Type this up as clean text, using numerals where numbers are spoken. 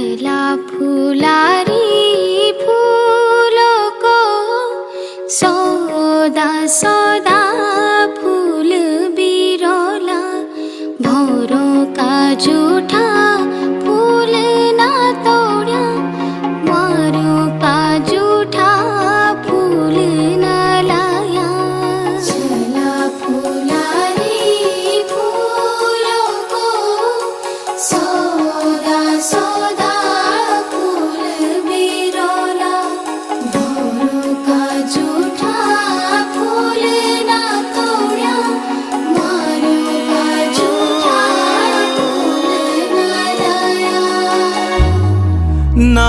छला फुलारी फूलों को सौदा सौदा फूल बिरला भौरों का जूठा फूल ना तोड़ा मारों का जूठा फूल ना लाया। छला फुलारी फूलों को सौदा सौदा फूल बिरला भौरों का जूठा फूल ना तोड़ा मारों का जूठा फूल ना लाया। ना